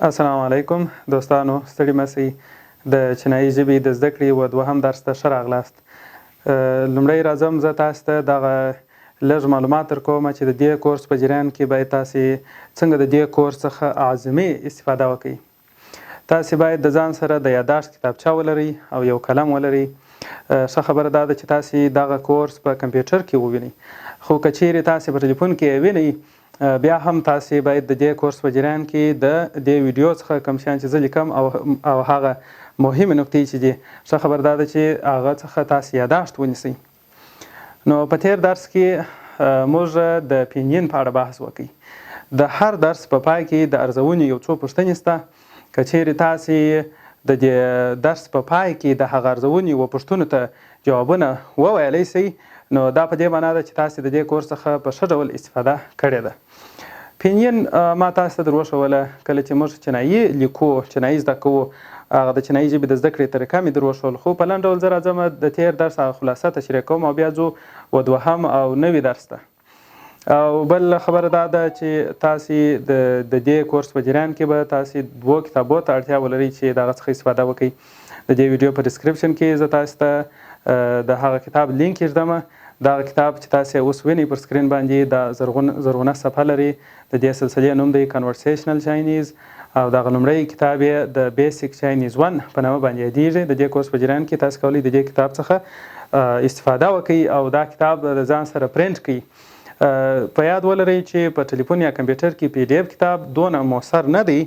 السلام علیکم دوستانو، ستړي مه شئ. د چینایي ژبې د زده کړې و دوهم درس ته ښه راغلاست. لومړی راځم زه تاسو ته دغه لږ معلومات درکوم چې د دې کورس په جریان کې باید تاسې څنګه د دې کورس څخه اعظمي استفاده وکړئ. تاسې باید د ځان سره د یاداشت کتابچه ولرئ او یو قلم ولرئ. ښه خبره دا ده چې تاسې دغه کورس په کمپیوټر کې ووینئ، خو که چیرې تاسې په ټلیفون کې وینئ بیا هم تاسې باید د دې کورس په جریان کې د دې ویډیو څخه کوم شیان چې زه لیکم او هغه مهمې نکتې چې دي ښه خبر دا ده چې هغه څخه تاسې یاداشت ونیسئ. نو په تیر درس کې موږ د پینین په اړه بحث وکړ. د هر درس په پای کې د ارزونې یو څو پوښتنې شته. که چیرې تاسې د دې درس په پای کې د هغه ارزونې و پوښتنو ته جوابونه وویلی شئ، نو دا په دې معنا ده چې تاسې د دې کورس څخه په ښه ډول استفاده کړې ده. پینین ما تاسو ته در وښوله کله چې موږ چینایي لیکو، چینایي زده کوو، هغه د چینایي ژبې د زده کړې طریقه مې در وښول، خو په لنډ ډول زه راځم د تیر درس هغه خلاصه تشریح کوم او بیا ځو و دوهم او نوي درس ته. او بل خبره دا ده چې تاسې د دې کورس په جریان کې به تاسې دوو کتابو ته اړتیا ولرئ چې د هغه څخه استفاده وکړئ. د دې ویډیو په ډسکرپشن کې زه تاسو ته د هغه کتاب لینک ایږدم. دغه کتاب چې تاسې اوس وینئ پر سکرین باندې دا زرغونه صفحه لري. د دې سلسلې نوم دی کنورسیشنل چاینیز او دغه لومړی کتاب یې د بیسیک چاینیز 1 په نامه باندې یادیږي. د دې کورس په جریان کې تاسو کولی د دې کتاب څخه استفاده وکړئ او دا کتاب د ځان سره پرنټ کړئ. په یاد ولرئ چې په ټلیفون یا کمپیوټر کې پی ډي اف کتاب دونه مؤثر نه دی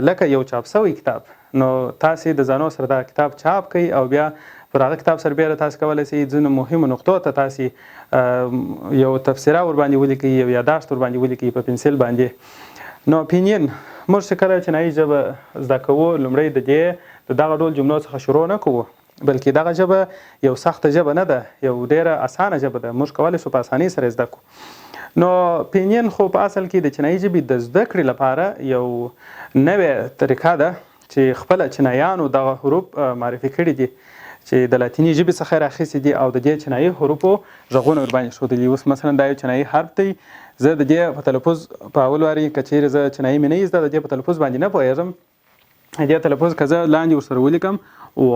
لکه یو چاپ شوی کتاب. نو تاسې د ځانو سره دا کتاب چاپ کړئ او بیا پر هغه کتاب سربیره تاسو کولی شئ ځینو مهمو نقطو ته تاسې یو تفسیره ورباندې ولیکئ، یو یاداشت ورباندې ولیکئ په پنسل باندې. نو پینین موږ چې کله چینایي ژبه زده کوو لومړی د دغه ډول جملو څخه شروع نه کوو، بلکې دغه ژبه یو سخته ژبه نه ده، یو ډیره اسانه ژبه ده. موږ کولی شو په اسانۍ سره زده کړو. نو پینین خو په اصل کې د چینایي ژبې د زده کړې لپاره یو نوې طریقه ده چې خپله چینایانو دغه حروف معرفي کړي دي چې د لاتیني ژبې څخه راخیستي دي او د دې چینایي حروفو غږونه ورباندې ښودلي. اوس مثلا دا یو چینایي حرف دی، زه د دې په تلفظ په اول واري که چیرې زه چینایي مې نه زده د دې په تلفظ باندې نه پوهېږم، د دې تلفظ که زه لاندې ورسره ولیکم و،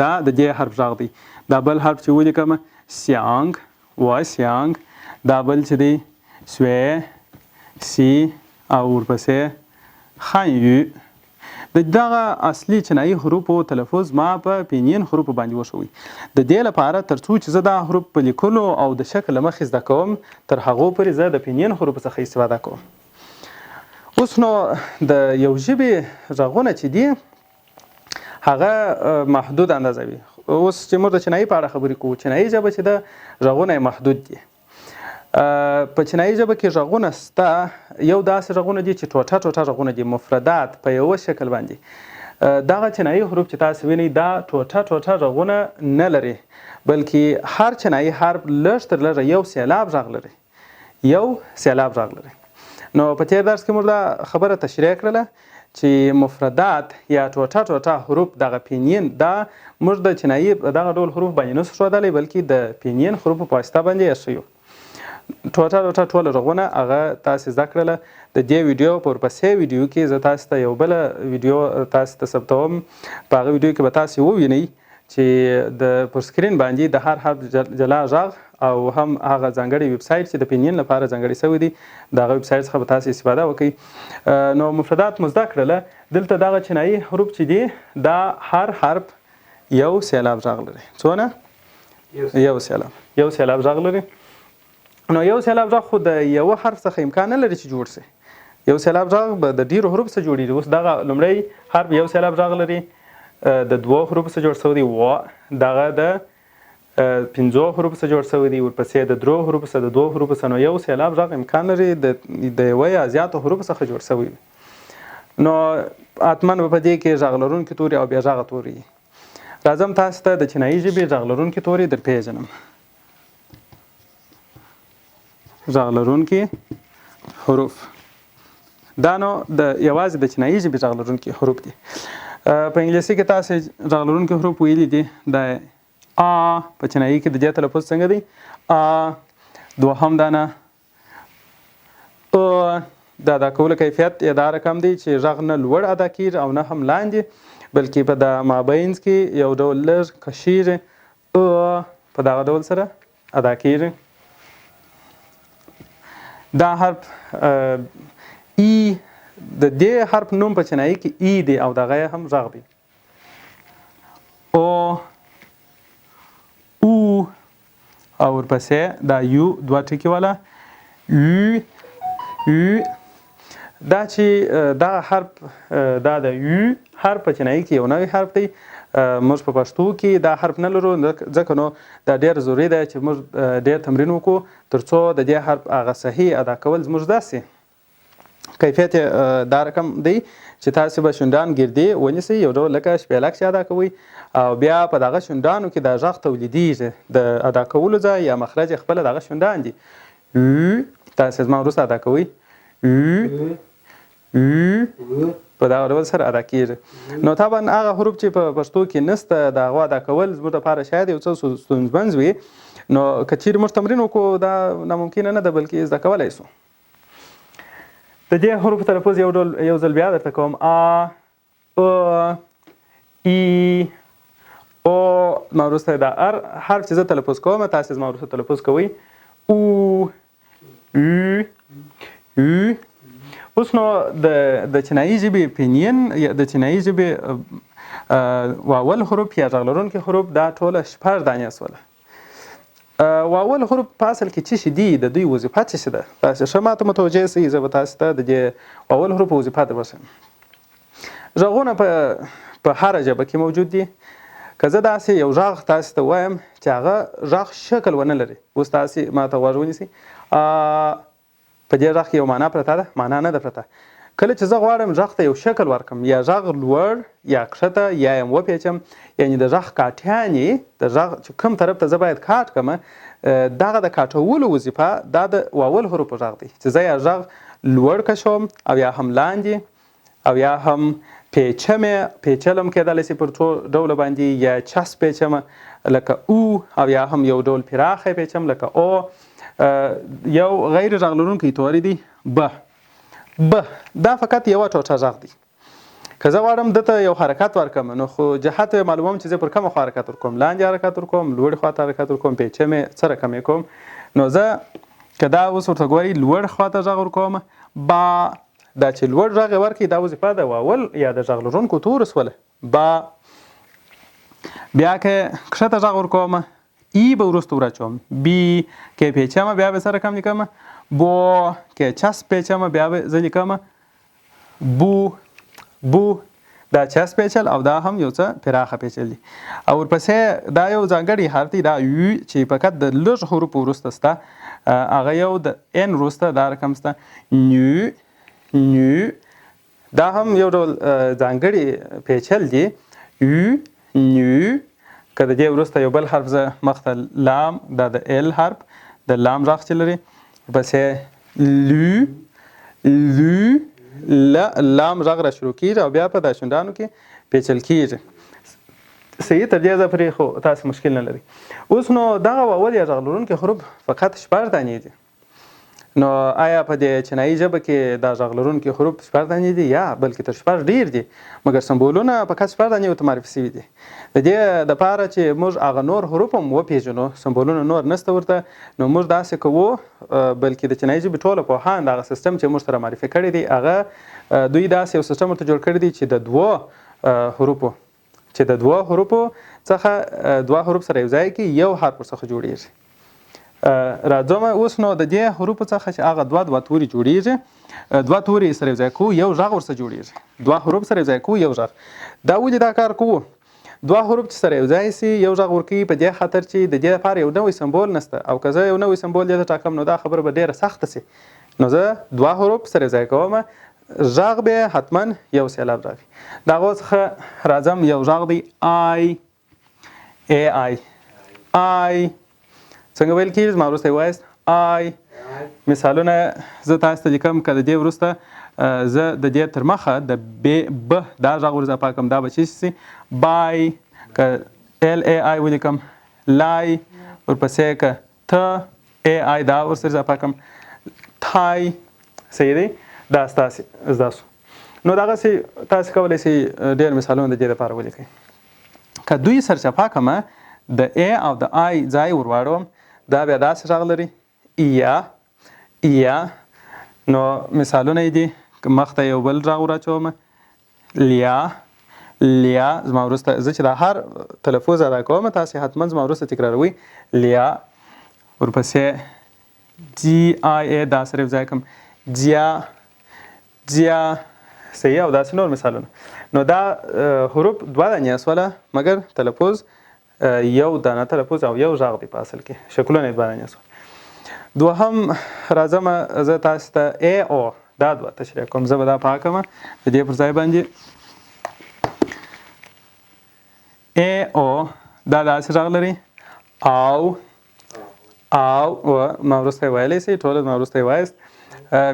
دا د دې حرف غږ دی. دا بل حرف چې ولیکم سیانګ و سیانګ، دا بل چې دی سوی سی او ورپسې خانیو. د دغه اصلي چینایي حروفو تلفظ ما په پینین حروفو باندې وښوئ. د دې لپاره تر څو چې زه دا حروف په لیکلو او د شکل له مخې زده کوم تر هغو پورې زه د پینین حروفو څخه استفاده کوم. اوس نو د یو ژبې غږونه چې دي هغه محدود اندازه وي. اوس چې موږ د چینایي په اړه خبرې کوو، چینایي ژبه چې ده غږونه یې محدود دي. په چینایي ژبه کې غږونه شته، یو داسې غږونه دي چې ټوټه ټوټه غږونه دي، مفردات په یوه شکل باندې. دغه چینایي حروف چې تاسې وینئ دا ټوټه ټوټه غږونه نه لري، بلکې هر چینایي حرف لږ تر لږه یو سېلاب غږ لري، یو سېلاب غږ لري. نو په تیر درس کې موږ دا خبره تشریح کړله چې مفردات یا ټوټه ټوټه حروف دغه پینین دا موږ د چینایي دغه ډول حروف باندې نشو ښودلی، بلکې د پینین حروفو په واسطه باندې یې ښیو. ټوټه ټوټه ټوله غږونه هغه تاسې زده کړله. د دې ویډیو په ورپسې ویډیو کې زه تاسو ته یو بله ویډیو تاسو ته ثبتوم. په هغه ویډیو کې به تاسې ووینئ چې د پر سکرین باندې د هر حرف جلا غږ او هم هغه ځانګړی ویب سایټ چې د پینین لپاره ځانګړی شوی دی د هغه ویب سایټ څخه به تاسې استفاده وکړئ. نو مفردات مو زده کړله. دلته دغه چینایي حروف چې دي دا هر حرف یو سېلاب غږ لري. څونه؟ یو سېلاب غږ لري. نو یو سېلاب غږ خو د یوه حرف څخه امکان نه لري چې جوړ شي. یو سېلاب غږ به د ډېرو حروفو څخه جوړېږي. اوس دغه لومړی حرف یو سېلاب غږ لري، د دوو حروفو څخه جوړ شوی دی و، دغه د 5 حروفو څخه جوړ شوی دی، ورپسې د 3 حروفو څخه، د 2 حروفو څخه. نو یو سېلاب غږ امکان لري د یوه یا زیاتو حروفو څخه جوړ شوی وي. نو حتما به په دې کې غږ لرونکي توري او بې غږه توري. راځم تاسو ته د چینایي ژبې غږ لرونکي توري در پېژنم. غږ لرونکي حروف دا نو د یوازې د چینایي ژبې غږ لرونکي حروف دي. په انګلیسي کې تاسې غږ لرونکي حروف ویلي دي. د آ په چینایي کې د دې تلفظ څنګه دی؟ آ. دوهم دانه د ادا کولو کیفیت یې دا رقم دی چې غږ نه لوړ ادا کېږي او نه هم لاندې، بلکې په د مابینځ کې یو ډول لږ کشیږي په دغه ډول سره ادا کېږي. دا حرف ای د دې حرف نوم په چینایي کې ای دی او دغه یې هم غږ دی. او او او ورپسې دا یو دوه ټکي والا یو دا چې دغه حرف دا د یو حرف په چینایي کې یو نوی حرف دی. موږ په پښتو کې دا حرف نه لرو، ځکه نو دا ډېر ضروري دی چې موږ ډېر تمرین وکړو تر څو د دې حرف هغه صحیح ادا کول زموږ زده سي. کیفیت دا رقم دی چې تاسې به شونډان ګردې ونیسئ، یو ډول لکه شپېلک چې ادا کوئ، او بیا په دغه شونډانو کې دا غږ تولیدېږي. د ادا کولو ځای یا مخرج یې خپله دغه شونډان دي. تاسې زما وروسته ادا کوئ په دغه ډول سره ادا کېږي. نو طبعا هغه حروف چې په پښتو کې نسته د هغو ادا کول زموږ لپاره شاید یو څه ستونزمن وي. نو که چیرې موږ تمرین وکړو دا ناممکنه نه ده، بلکې زده کولی سو. د دې حروفو تلفظ یو ځل بیا درته کوم: ا ای او. زما وروسته دا هر حرف چې زه تلفظ کوم تاسې زما وروسته تلفظ کوئ. او اوس نو د چینایي ژبې پینین یا د چینایي ژبې واول حروف یا غږ لرونکي حروف دا ټوله 6 دانې شوله. واول حروف په اصل کې څه شي دي، د دوی وظیفه څه شي ده؟ تاسې ښه ماته متوجه سئ، زه به تاسې ته د دې واول حروفو وظیفه در وښیم. غږونه په هره ژبه کې موجود دي. که زه داسې یو غږ تاسې ته ووایم چې هغه غږ شکل ونه لري، اوس تاسې ماته غوږ ونیسئ، په دې غږ کې یو معنا پرته ده؟ معنا نه ده پرته. کله چې زه غواړم غږ ته یو شکل ورکړم، یا غږ لوړ یا کښته یا یې وپیچم، یعنې د غږ کاټیانې د غږ چې کوم طرف ته زه باید کاټ کړم، دغه د کاټولو وظیفه دا د واول حروفو غږ دی چې زه یا غږ لوړ کشوم او یا هم لاندې او یا هم پیچلم کېدلی سي پر څو ډوله باندې، یا چس پیچم لکه او، او یا هم یو ډول پراخه پیچم لکه او. یو غیر غږ لرونکی توری دی ب. دا فقط یوه ټوټه غږ دی. که زه غواړم دته یو حرکت ورکړم، نو خو جهت معلوموم چې زه پر کومه خوا حرکت ورکوم، لاندې حرکت ورکوم، لوړې خواته حرکت ورکوم، پیچم یې څه رقم یې کوم. نو زه که دا اوس ورته ګورئ لوړ خواته غږ ورکوم با، دا چې لوړ غږ یې ورکړي دا وظیفه د واول یا د غږ لرونکو تورو شوله با. بیا که کښته غږ ورکوم ای به وروسته ورچوم، بی که پیچم بیا به څه رقم لیکم، بو که چس پیچم بیا به زه لیکم بو. دا چس پیچل او دا هم یو څه پراخه پیچل دي. او ورپسې دا یو ځانګړی حرف دی، دا یو چې فقط د لږ حروفو وروسته شته، هغه یو د ان وروسته دا رقم شته نیو. دا هم یو ډول ځانګړي پیچل دي نیو. که د دې وروسته یو بل حرف زه مخته لام، دا د ال حرف د لام غږ چې لري، ورپسې لو لام غږ را شروع کېږي او بیا په دا شونډانو کې پیچل کېږي. صحیح تر دې ځایه پورې خو تاسې مشکل نه لري. اوس نو دغه واول یا غږ لرونکي حروف فقط 6 دانې دي. نو آیا په دې چینایي ژبه کې دا غږ لرونکي حروف 6 دانې دي یا بلکې تر 6 ډېر دي؟ مګر سمبولونه فقط 6 دانې ورته معرفي شوي دي. د دې دپاره چې موږ هغه نور حروف هم وپېژنو، سمبولونه نور نسته ورته، نو موږ داسې کوو، بلکې د چینایي ژبې ټوله پوهان دغه سیستم چې موږ سره معرفي کړی دی، هغه دوی داسې یو سیستم ورته جوړ کړی دی چې د دوو حروفو څخه 2 حروف سره یو ځای کې یو حرف ورڅخه جوړېږي. راځم اوس نو د دې حروفو څخه چې هغه 2 توري جوړېږي، 2 توري سره یو ځای کوو یو غږ ورسره جوړېږي. 2 حروف سره یو ځای کوو یو غږ. دا ولې دا کار کوو؟ 2 حروف چې سره یو ځای سي یو غږ ورکوي، په دې خاطر چې د دې لپاره یو نوی سمبول نشته، او که زه یو نوی سمبول دې ته ټاکم نو دا خبره به ډېره سخته سي. نو زه 2 حروف سره یو ځای کوم، غږ به حتما یو سېلاب راغی. د هغو څخه راځم یو غږ دی آی. څنګه ویل کېږي؟ زما وروسته یې وایاست آی. مثالونه زه تاسو ته لیکم. که د دې وروسته زه د دې تر مخه د ب دا غږ ور اضافه کړم، دا به څه شي؟ بای. که ال ای آی ولیکم لای. ورپسې که ت ای آی دا ورسره اضافه کړم تای. صحیح دی؟ دا ستاسې زده شو. نو دغسې تاسې کولی شئ ډېر مثالونه د دې دپاره ولیکئ. که دوی سرچپه کړمه د ا او د آی ځای ور واړوم دا بیا داسې غږ لري یا. نو مثالونه یې دي که مخته یو بل غږ ور اچوم لیا زما وروسته زه چې دا هر تلفظ ادا کوم تاسې حتما زما وروسته تکراروئ لیا. ورپسې جی آی ای دا صرف ځای کړم جیا صحیح او داسې نور مثالونه. نو دا حروف دوه دانې شوله مګر تلفظ یو دانه تلفظ او یو غږ دی په اصل کې شکلونه یې دوه دانې شول. دوهم راځمه زه تاسو ته ای او دا دوه تشریح کوم. زه به دا پاکم د دې پر ځای باندې ای او دا داسې غږ لري او ما وروسته یې ویلی سئ ټوله ما وروسته یې وایست.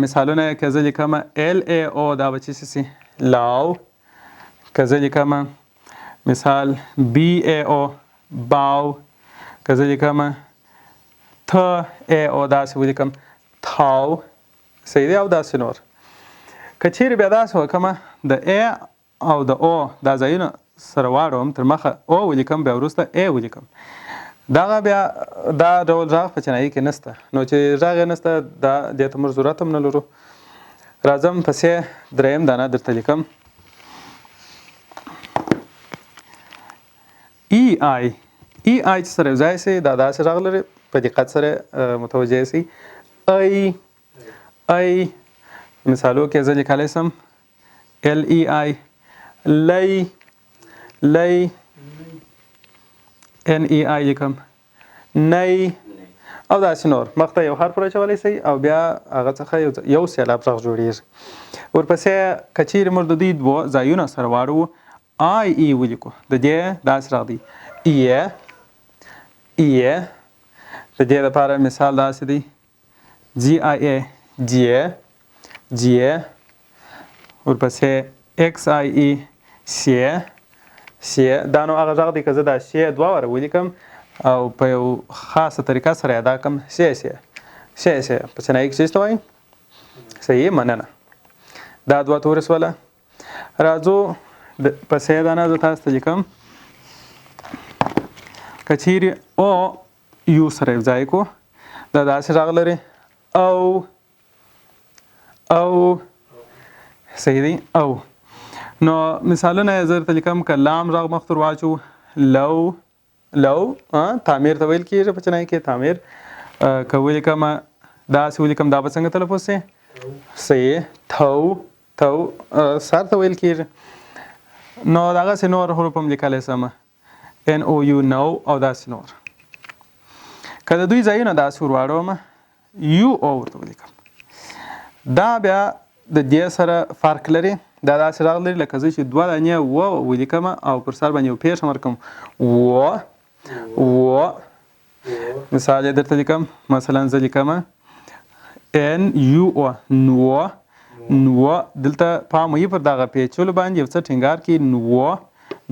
مثالونه که زه لیکم ال ای او دا به چی سي لاو. که زه لیکم مثال بی ای او باو. که زه لیکم ت ای او داسې ولیکم تاو. صحیح دی او داسې نور. که چیرې بیا داسې وکړم د ای او د او دا ځایونه سره واړوم تر مخه او ولیکم بیا وروسته ای ولیکم دغه بیا دا ډول غږ په چینایي کې نشته. نو چې غږ یې نشته دا دې ته موږ ضرورت هم نه لرو. راځم پسې دریم دانه درته لیکم ای آی چې سره یو ځای سي دا داسې غږ لري په دقت سره متوجه سي ای مثالو کې زه لیکلی سم ال ای آی لی ان ای آی لیکم نی او داسې نور. مخته یو حرف راچولی سئ او بیا هغه څخه یو سېلاب غږ جوړیږي. ورپسې که چیرې موږ د دوی دوه ځایونه سره واړوو آی ای ولیکو د دې داسې غږ دی ای. د دې لپاره مثال داسې دی جی آی ای جی. ورپسې ایکس آی ای سی. دا نو هغه غږ دی که زه دا سی دوه واره ولیکم او په یو خاصه طریقه سره ادا کړم سی په چینایي کې څه ته وایي صحیح مننه. دا دوه تورې شوله. راځو پسې دانه زه تاسو ته لیکم که چیرې او یو سره یو ځای کړو دا داسې غږ لري او صحیح دی او. نو مثالونه یې زه درته لیکم که لام غږ مخته ور واچو لو تعمیر ته ویل کېږي په چینایي کې تعمیر. که ولیکم داسې ولیکم دا به څنګه تلفظ سي صحیح تو سر ته ویل کېږي. نو دغسې نور حروف هم لیکلی سم ان او یو نو او داسې نور. که د دوی ځایونه داسې ور واړوم یو او ورته ولیکم دا بیا د دې سره فرق لري. دا داسې غږ لري لکه زه چې دوه دانې و ولیکم او پر سر باندې یو پیښ ورکړم و. مثال یې درته لیکم مثلا زه لیکم ان یو او نو. دلته پام وي پر دغه پیچلو باندې یو څه ټینګار کړي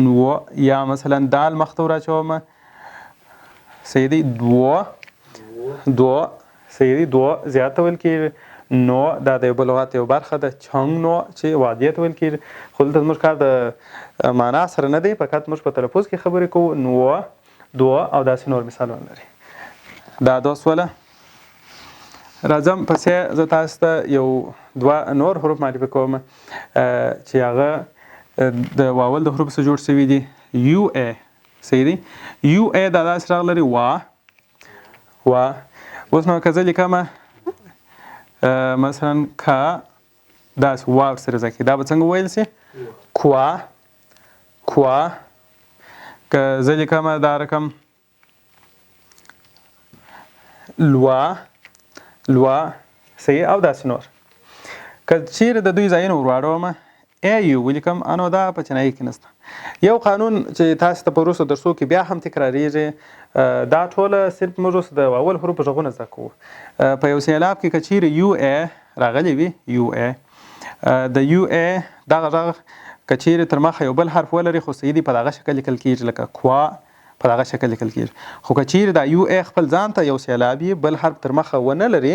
نو. یا مثلا دال مخته ور اچوم صحیح دی دو صحیح دی دو زیات ویل کېږي. نو دا د یو بل لغت یو برخه ده چنګ نو چې وادیې ته ویل کېږي. خو دلته زموږ کار د معنا سره نه دی فقط موږ په تلفظ کې خبرې کوو نو دو او داسې نور مثالونه لري. دا دوه شوله. راځم پسې زه تاسو ته یو دوه نور حروف معرفي کوم چې هغه د واول د حروف څخه جوړ شوي دي یو ای صحیح دی یو ای دا داسې غږ لري وا. اوس نو که زه لیکم مثلا کا داسې وا ورسره ځای کړي دا به څنګه ویل سي کوا. که زه لیکم دا رقم لوا صحیح او داسې نور. که چیرې د دوی ځایونه ور واړوم ای یو ولیکم انو دا په چینایي کې نشته. یو قانون چې تاسو ته په وروستو درسو کې بیا هم تکراریږي دا ټوله صرف موږ اوس د اول حروفو غږونه زده کوو. په یو سېلاب کې که چیرې یو ای راغلی وي یو ای د یو ای دغه غږ که چیرې تر مخه یو بل حرف ولري خو صحیح دی په دغه شکل لیکل کېږي لکه کوا په دغه شکل لیکل کېږي. خو که چیرې دا یو ای خپل ځان ته یو سېلاب بل حرف تر مخه ونه لري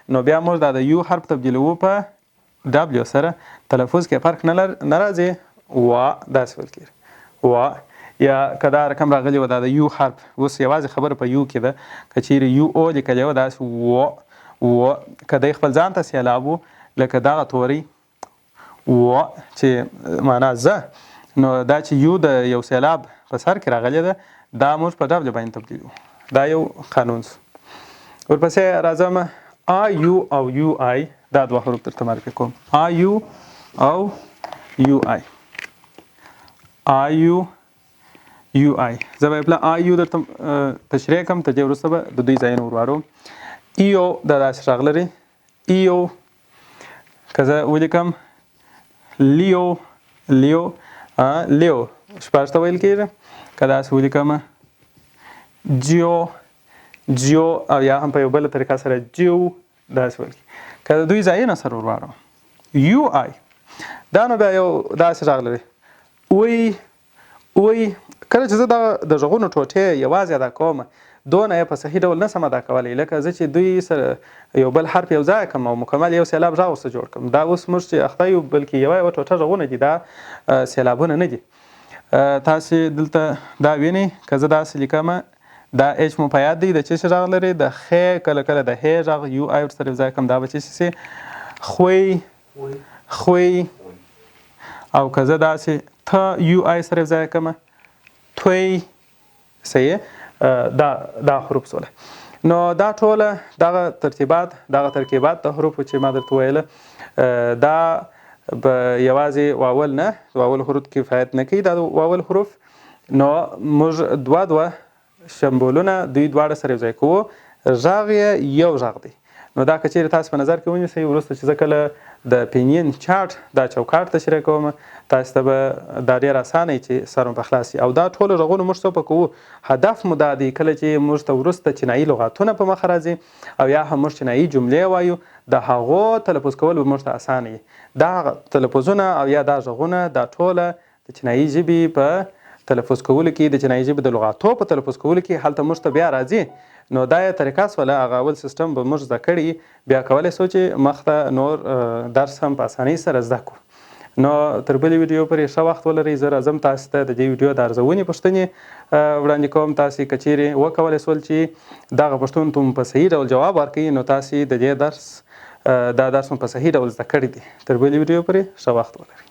نو بیا موږ دا د یو حرف تبدیلوو په دبلیو سره تلفظ کې فرق نه راځي وا داسې ویل کېږي وا. یا که دا رقم راغلی و دا د یو حرف اوس یوازې خبره په یو کې ده که چیرې یو او لیکلی و داسې و که دی خپل ځان ته سیلاب و لکه دغه توری و چې معنا زه نو دا چې یو د یو سیلاب په سر کې راغلی ده دا موږ په ډبلیو باندې تبدیلوو. دا یو قانون شو. ورپسې راځم آ یو او یو آی دا دوه حروف درته معرفي کوم. آ یو او یو آی آ یو یو آی زه به پله آ یو درته تشریح کوم تر دې وروسته به د دوی ځایونه ورواروم. ایو دا داسې غږ لري ایو. که زه ولیکم لیو لیو لیو شپږ ته ویل کېږي. که داسې ولیکم جیو جیو او یا هم په یو بله طریقه سره جیو داسې ویل کېږي. که د دوی ځایونه سره ورواروم یو آی دا نو بیا یو داسې غږ لري اوی اوی. کله چې زه د غږونو ټوټې یوازې ادا کوم دونه یې په صحیح ډول نه سم ادا کولی لکه زه چې دوی سره یو بل حرف یو ځای کړم او مکمل یو سیلاب غږ ورسره جوړ کړم. دا اوس موږ چې اخته یو بلکې یوه ټوټه غږونه دي دا سیلابونه نه دي. تاسې دلته دا وینئ که زه داسې لیکم دا اچ مو په یاد دی د څه غږ لري د خې کله کله د هې غږ یو آی ورسره یو ځای کړم دا به څه شي خوی خوی. او که زه داسې ته یو آی سره یو ځای کړم توی صحیح دا حروف سوله. نو دا ټوله دغه ترتیبات دغه ترکیبات د حروفو چې ما درته ویله دا به یوازې واول نه واول حروف کفایت نه کوي دا واول حروف. نو موږ دوه شمبولونه دوی دواړه سره یو ځای کوو غږ یې یو غږ دی. نو دا که چیرې تاسو په نظر کې ونیسئ وروسته چې زه کله د پینین چارټ دا چوکاټ تشریح کوم تاسو ته به دا ډېر اسانه چې سر مو په خلاص وي. او دا ټولو غږونه موږ څه په کوو هدف مو دا دی کله چې موږ ته وروسته چینایي لغاتونه په مخه راځي او یا هم موږ چینایي جملې وایو د هغو تلفظ کول به موږ ته اسانه وي. دا تلفظونه او یا دا غږونه دا ټوله د چینایي ژبې په تلفظ کولو کې د چینایي ژبې د لغاتو په تلفظ کولو کې هلته موږ ته بیا راځي. نو دا یې طریقه سوله هغه اول سیستم به موږ زده کړي بیا کولی سو چې مخته نور درس هم په اسانۍ سره زده کړو. نو تر بلې ویډیو پورې ښه وخت ولرئ. زه راځم تاسو ته د دې ویډیو د ارزونې پوښتنې وړاندې کوم. تاسې که چیرې وکولی سول چې دغه پوښتنو ته مو په صحیح ډول جواب ورکړئ نو تاسې د دې درس دا درس مو په صحیح ډول زده کړی دی. تر بلې ویډیو پورې ښه وخت ولرئ.